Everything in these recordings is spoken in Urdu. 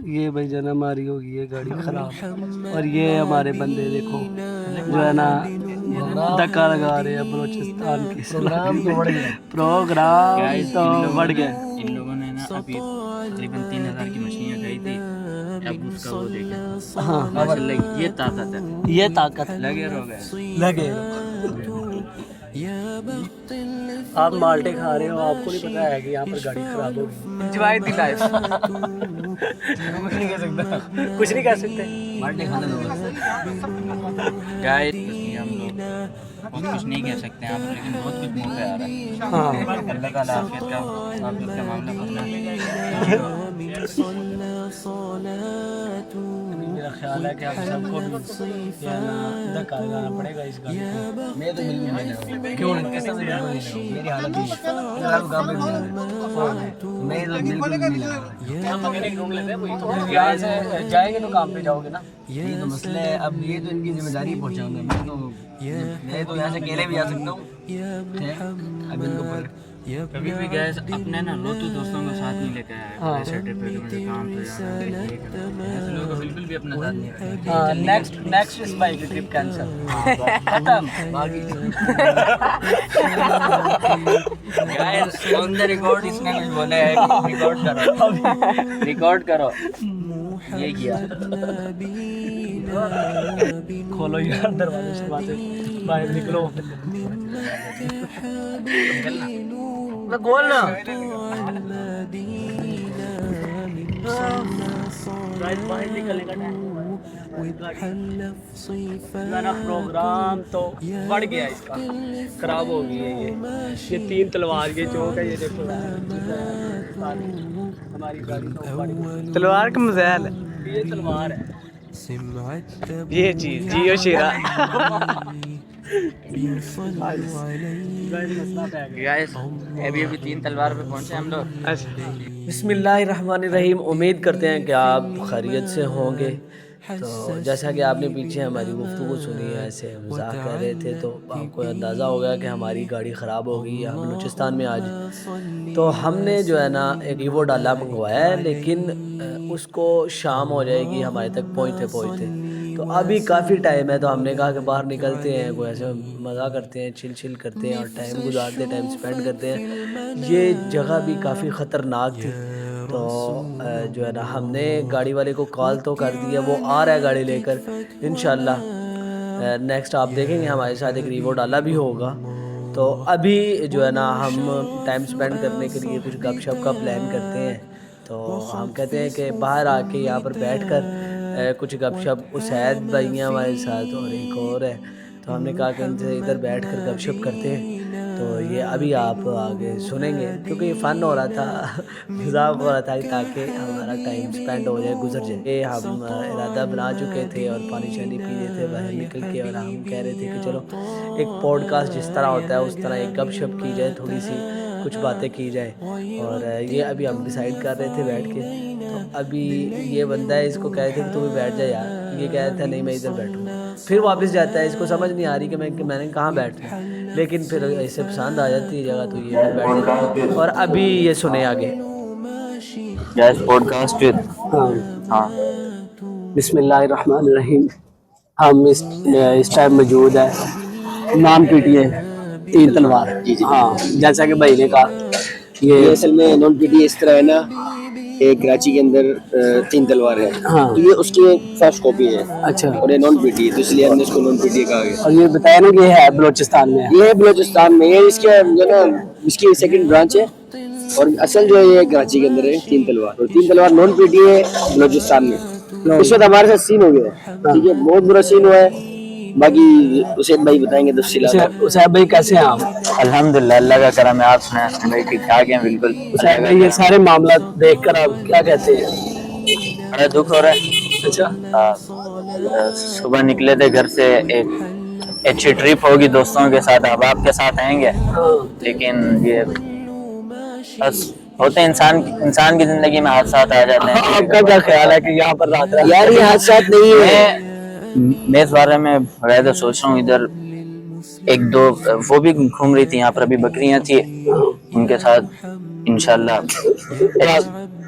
یہ بھائی جان ہماری ہوگی ہے گاڑی خراب، اور یہ ہمارے بندے دیکھو جو ہے نا دھکا لگا رہے ہیں بلوچستان کے پروگرام تو بڑھ گئے. ان لوگوں نے نا ابھی تقریباً 3000 کی مچھلیاں کھائی تھی. اب اس کا وہ دیکھیں ہاں ماشاءاللہ یہ طاقت ہے، یہ طاقت لگے رہو گئے. لگے. آپ مالٹے کھا رہے ہو، آپ کو نہیں پتا ہے کہ یہاں پر گاڑی خراب ہوگی. Enjoy the life. کچھ نہیں کہہ سکتے. مالٹے کھانے دو گائز. ہم لوگ بہت کچھ نہیں کہہ سکتے ہیں آپ، لیکن بہت کچھ منہ پہ آ رہا ہے. ہاں اللہ تعالیٰ عافیت کا معاملہ کرنا ہے. میرا خیال ہے کہ آپ سب کو بھی دھکا لگانا پڑے گا اس گاڑی کو. میں تو بالکل نہیں لگا. کیوں نہیں؟ کیسا میں بالکل نہیں لگا. میری حالت ہی گاؤں میں میں تو بالکل نہیں لگا. یہاں سے جائیں گے تو کام پہ جاؤ گے نا. یہ تو مسئلہ ہے. اب یہ تو ان کی ذمہ داری پہنچاؤں گا. میں تو یہاں سے اکیلے بھی جا سکتا ہوں. اب ان کو کبھی بھی گئے اپنے نا لوتو دوستوں کو ساتھ نہیں لے کے آیا. ایسے ٹرپ پہ مجھے کام پہ جانا ہے، ایسے لوگوں کو بالکل بھی اپنا ساتھ نہیں رکھا. نیکسٹ اس بائک کی ٹرپ کینسل. ختم. گائز آن دا ریکارڈ اس نے کچھ بولا ہے. ریکارڈ کرو. یہ کیا کھولو یار دروازے سے باہر نکلو. گولنا باہر نکلنے کا میرا پروگرام تو بڑھ گیا، اس کا خراب ہو گئی ہے. یہ 3 تلوار کے چوک ہے. یہ دیکھو ہماری گاڑی تو بڑھ گئی. تلوار کا مزاج ہے. یہ تلوار ہے. یہ چیز جیو شیرا. گائز ابھی 3 تلوار پہ پہنچے ہم لوگ. بسم اللہ الرحمن الرحیم. امید کرتے ہیں کہ آپ خیریت سے ہوں گے. تو جیسا کہ آپ نے پیچھے ہماری گفتگو سنی ہے، ایسے مذاق کر رہے تھے، تو آپ کو اندازہ ہو گیا کہ ہماری گاڑی خراب ہو گئی ہے بلوچستان میں آج. تو ہم نے جو ہے نا ایک ایوو ڈالا منگوایا ہے، لیکن اس کو شام ہو جائے گی ہمارے تک پہنچتے. تو ابھی کافی ٹائم ہے، تو ہم نے کہا کہ باہر نکلتے ہیں، کوئی ایسے مزہ کرتے ہیں، چل کرتے ہیں اور ٹائم گزارتے ہیں، ٹائم اسپینڈ کرتے ہیں. یہ جگہ بھی کافی خطرناک تھی. تو جو ہے نا ہم نے گاڑی والے کو کال تو کر دیا، وہ آ رہا ہے گاڑی لے کر انشاءاللہ. نیکسٹ آپ دیکھیں گے ہمارے ساتھ ایک ریوو ڈالا بھی ہوگا. تو ابھی جو ہے نا ہم ٹائم اسپینڈ کرنے کے لیے کچھ گپ شپ کا پلان کرتے ہیں. تو ہم کہتے ہیں کہ باہر آ کے یہاں پر بیٹھ کر کچھ گپ شپ. اسید بھائی ہیں ہمارے ساتھ اور ایک اور ہے، تو ہم نے کہا کہ ان سے ادھر بیٹھ کر گپ شپ کرتے ہیں. تو یہ ابھی آپ آگے سنیں گے، کیونکہ یہ فن ہو رہا تھا، مذاق ہو رہا تھا تاکہ ہمارا ٹائم اسپینڈ ہو جائے، گزر جائے. یہ ہم ارادہ بنا چکے تھے اور پانی شانی پی رہے تھے باہر نکل کے، اور ہم کہہ رہے تھے کہ چلو ایک پوڈ کاسٹ جس طرح ہوتا ہے اس طرح ایک گپ شپ کی جائے، تھوڑی سی کچھ باتیں کی جائیں. اور یہ ابھی ہم ڈیسائیڈ کر رہے تھے بیٹھ کے. تو ابھی یہ بندہ ہے، اس کو کہہ رہے تھے کہ تم بیٹھ جا یار. یہ کہہ رہا تھا نہیں میں ادھر بیٹھوں. پھر واپس جاتا ہے، اس کو سمجھ نہیں آ رہی کہ میں نے کہاں بیٹھنا ہے، لیکن پھر اسے پسند آ جاتی ہے جگہ، تو یہ بیٹھ جاتا ہے. اور ابھی یہ سنے آگے. Guys podcast. ہاں بسم اللہ الرحمن الرحیم. ہم اس ٹائم موجود ہے نان پی ٹی اے 3 تلوار. ہاں جیسا کہ بھائی نے کہا، یہ اصل میں نان پی ٹی اس طرح ہے نا، ایک کراچی کے اندر 3 تلوار ہے. ہاں تو یہ اس کی فرسٹ کاپی ہے. اچھا. اور یہ نان پی ٹی ہے، تو اس لیے ہم نے اس کو نان پی ٹی کہا گیا. اور یہ بتایا نا کہ یہ ہے بلوچستان میں. یہ ہے بلوچستان میں. یہ اس کے جو نا اس کی سیکنڈ برانچ ہے، اور اصل جو ہے یہ کراچی کے اندر ہے 3 تلوار. اور 3 تلوار نان پی ٹی ہے بلوچستان میں. اس وقت ہمارے ساتھ سین ہو گیا ہے، ٹھیک ہے، بہت برا سین ہوا ہے. باقی اسید بھائی بتائیں گے تفصیلات. اسید بھائی کیسے ہیں آپ؟ الحمدللہ اللہ کا کرم ہے. آپ سنیں بھائی ٹھیک ٹھاک ہیں؟ بالکل. اسید بھائی یہ سارے معاملات دیکھ کر آپ کیا کہتے ہیں؟ بڑا دکھ ہو رہا ہے. اچھا. صبح نکلے تھے گھر سے، ایک اچھی ٹرپ ہوگی دوستوں کے ساتھ، احباب کے ساتھ آئیں گے، لیکن یہ بس ہوتے ہیں انسان کی زندگی میں حادثات آ جاتے ہیں. آپ کا کیا خیال ہے کہ یہاں پر رات یار یہ حادثات نہیں ہے. میں اس بارے میں بغیر سوچ رہا ہوں. ادھر 1-2 وہ بھی گھوم رہی تھی یہاں پر، ابھی بکریاں تھی ان کے ساتھ. انشاءاللہ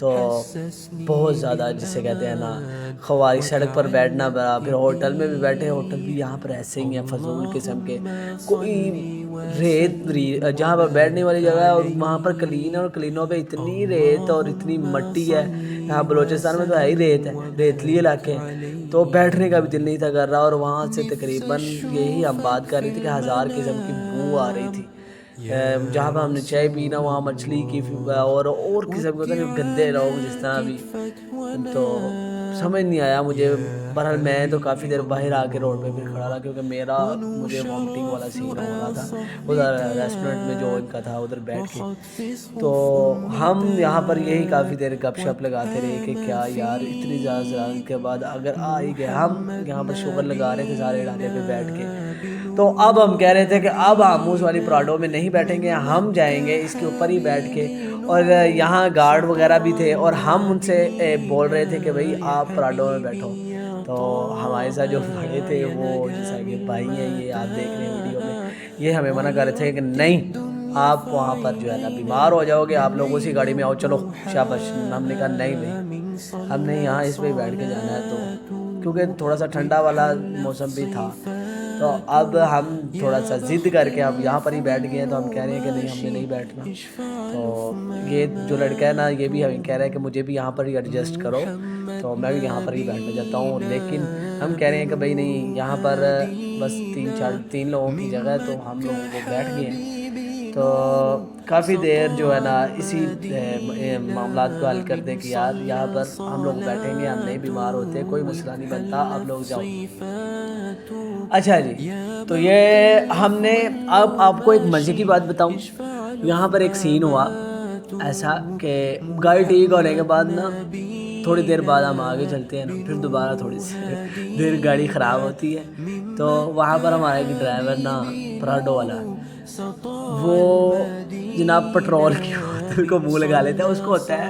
تو بہت زیادہ جسے کہتے ہیں نا خواری سڑک پر بیٹھنا بڑا، پھر ہوٹل میں بھی بیٹھے، ہوٹل بھی یہاں پر ایسے ہی ہیں فضول قسم کے، کوئی ریت جہاں پر بیٹھنے والی جگہ ہے اور وہاں پر کلین ہے اور کلینوں پہ اتنی ریت اور اتنی مٹی ہے، یہاں بلوچستان میں تو ہے ہی ریت ہے، ریتلی علاقے ہیں، تو بیٹھنے کا بھی دل نہیں تھا کر رہا، اور وہاں سے تقریباً یہی ہم بات کر رہے تھے کہ 1000 قسم کی بو آ رہی تھی، جہاں پہ ہم نے چائے پینا وہاں مچھلی کی اور قسم کے گندے لوگ جس طرح بھی، تو سمجھ نہیں آیا مجھے۔ بہرحال میں تو کافی دیر باہر آ کے روڈ پہ پھر کھڑا رہا، کیونکہ مجھے وامٹنگ والا سین ہو رہا تھا ادھر ریسٹورنٹ میں جو ان کا تھا ادھر بیٹھ کے، تو ہم یہاں پر یہی کافی دیر گپ شپ لگاتے رہے کہ کیا یار اتنی زیادہ زیادت کے بعد اگر آ ہی گئے، ہم یہاں پر شوگر لگا رہے تھے سارے ڈھابے پہ بیٹھ کے، تو اب ہم کہہ رہے تھے کہ اب ہم اس والی پراڈو میں نہیں بیٹھیں گے، ہم جائیں گے اس کے اوپر ہی بیٹھ کے، اور یہاں گارڈ وغیرہ بھی تھے اور ہم ان سے بول رہے تھے کہ بھائی آپ پراڈو میں بیٹھو، تو ہمارے ساتھ جو بڑے تھے وہ جیسا کہ بھائی ہیں یہ آپ دیکھ رہے ہیں ویڈیو میں، یہ ہمیں منع کر رہے تھے کہ نہیں آپ وہاں پر جو ہے نا بیمار ہو جاؤ گے، آپ لوگ اسی گاڑی میں آؤ، چلو شاباش۔ ہم نے کہا نہیں بھائی ہم نے یہاں اس پہ ہی بیٹھ کے جانا ہے، تو کیونکہ تھوڑا سا ٹھنڈا والا موسم بھی تھا، تو اب ہم تھوڑا سا ضد کر کے اب یہاں پر ہی بیٹھ گئے ہیں، تو ہم کہہ رہے ہیں کہ نہیں ہم نے نہیں بیٹھنا، تو یہ جو لڑکا ہے نا یہ بھی ہمیں کہہ رہا ہے کہ مجھے بھی یہاں پر ہی ایڈجسٹ کرو، تو میں بھی یہاں پر ہی بیٹھنا چاہتا ہوں، لیکن ہم کہہ رہے ہیں کہ بھائی نہیں یہاں پر بس 3 لوگوں کی جگہ ہے، تو ہم لوگوں کو بیٹھ گئے ہیں، تو کافی دیر جو ہے نا اسی معاملات کو حل کرتے کہ یار یہاں پر ہم لوگ بیٹھیں گے، ہم نہیں بیمار ہوتے، کوئی مسئلہ نہیں بنتا، آپ لوگ جاؤ۔ اچھا جی، تو یہ ہم نے اب آپ کو ایک مزے کی بات بتاؤں، یہاں پر ایک سین ہوا ایسا کہ گاڑی ٹھیک ہونے کے بعد نا تھوڑی دیر بعد ہم آگے چلتے ہیں نا، پھر دوبارہ تھوڑی سی دیر گاڑی خراب ہوتی ہے، تو وہاں پر ہمارا ایک ڈرائیور نا پراڈو والا وہ جناب پٹرول کی بوتل کو منہ لگا لیتا ہے، اس کو ہوتا ہے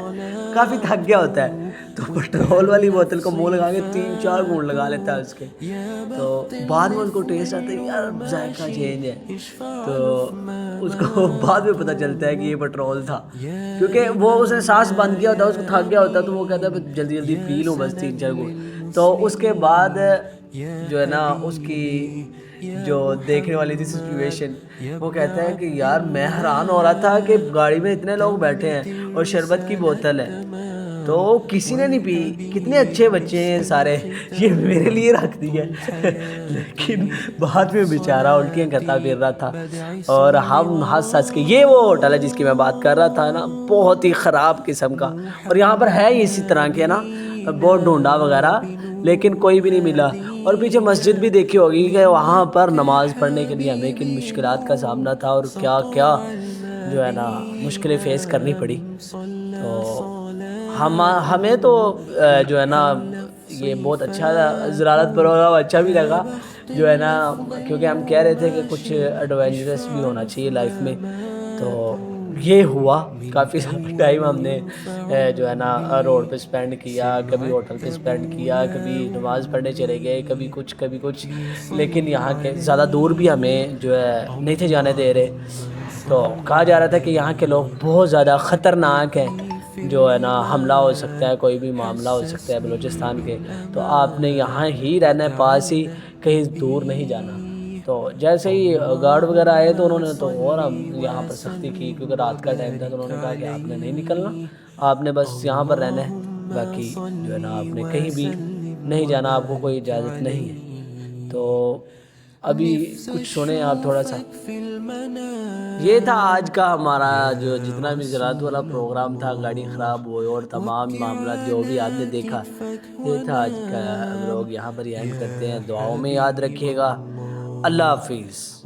کافی تھک گیا ہوتا ہے، تو پٹرول والی بوتل کو منہ لگا کے 3-4 گھونٹ لگا لیتا ہے اس کے، تو بعد میں اس کو ٹیسٹ آتا ہے یار ذائقہ چینج ہے، تو اس کو بعد میں پتہ چلتا ہے کہ یہ پٹرول تھا، کیونکہ وہ اس نے سانس بند کیا ہوتا ہے، اس کو تھک گیا ہوتا ہے، تو وہ کہتا ہے جلدی جلدی پی لوں بس 3-4 گھونٹ، تو اس کے بعد جو ہے نا اس کی جو دیکھنے والی تھی سچویشن، وہ کہتا ہے کہ یار میں حیران ہو رہا تھا کہ گاڑی میں اتنے لوگ بیٹھے ہیں اور شربت کی بوتل ہے تو کسی نے نہیں پی، کتنے اچھے بچے ہیں سارے، یہ میرے لیے رکھ دی ہے لیکن بعد میں بیچارہ الٹیاں کرتا پھر رہا تھا، اور ہم ہنس کے، یہ وہ ہوٹل ہے جس کی میں بات کر رہا تھا نا، بہت ہی خراب قسم کا، اور یہاں پر ہے ہی اسی طرح کے نا، بہت ڈھونڈا وغیرہ لیکن کوئی بھی نہیں ملا، اور پیچھے مسجد بھی دیکھی ہوگی کہ وہاں پر نماز پڑھنے کے لیے ہمیں کن مشکلات کا سامنا تھا، اور کیا کیا جو ہے نا مشکلیں فیس کرنی پڑی، تو ہمیں تو جو ہے نا یہ بہت اچھا زیارت پروگرام اچھا بھی لگا جو ہے نا، کیونکہ ہم کہہ رہے تھے کہ کچھ ایڈونچرس بھی ہونا چاہیے لائف میں، تو یہ ہوا، کافی سارا ٹائم ہم نے جو ہے نا روڈ پہ اسپینڈ کیا، کبھی ہوٹل پہ اسپینڈ کیا، کبھی نماز پڑھنے چلے گئے، کبھی کچھ، لیکن یہاں کے زیادہ دور بھی ہمیں جو ہے نہیں تھے جانے دے رہے، تو کہا جا رہا تھا کہ یہاں کے لوگ بہت زیادہ خطرناک ہیں، جو ہے نا حملہ ہو سکتا ہے، کوئی بھی معاملہ ہو سکتا ہے بلوچستان کے، تو آپ نے یہاں ہی رہنا ہے، پاس ہی، کہیں دور نہیں جانا، تو جیسے ہی گارڈ وغیرہ آئے تو انہوں نے تو اور ہم یہاں پر سختی کی، کیونکہ رات کا ٹائم تھا، تو انہوں نے کہا کہ آپ نے نہیں نکلنا، آپ نے بس یہاں پر رہنا ہے، باقی جو ہے نا آپ نے کہیں بھی نہیں جانا، آپ کو کوئی اجازت نہیں ہے، تو ابھی کچھ سنیں آپ تھوڑا سا۔ یہ تھا آج کا ہمارا جو جتنا بھی زراعت والا پروگرام تھا، گاڑی خراب ہوئی اور تمام معاملات جو بھی آپ نے دیکھا، یہ تھا آج کا لوگ، یہاں پر اینڈ کرتے ہیں، دعاؤں میں یاد رکھیے گا، اللہ حافظ۔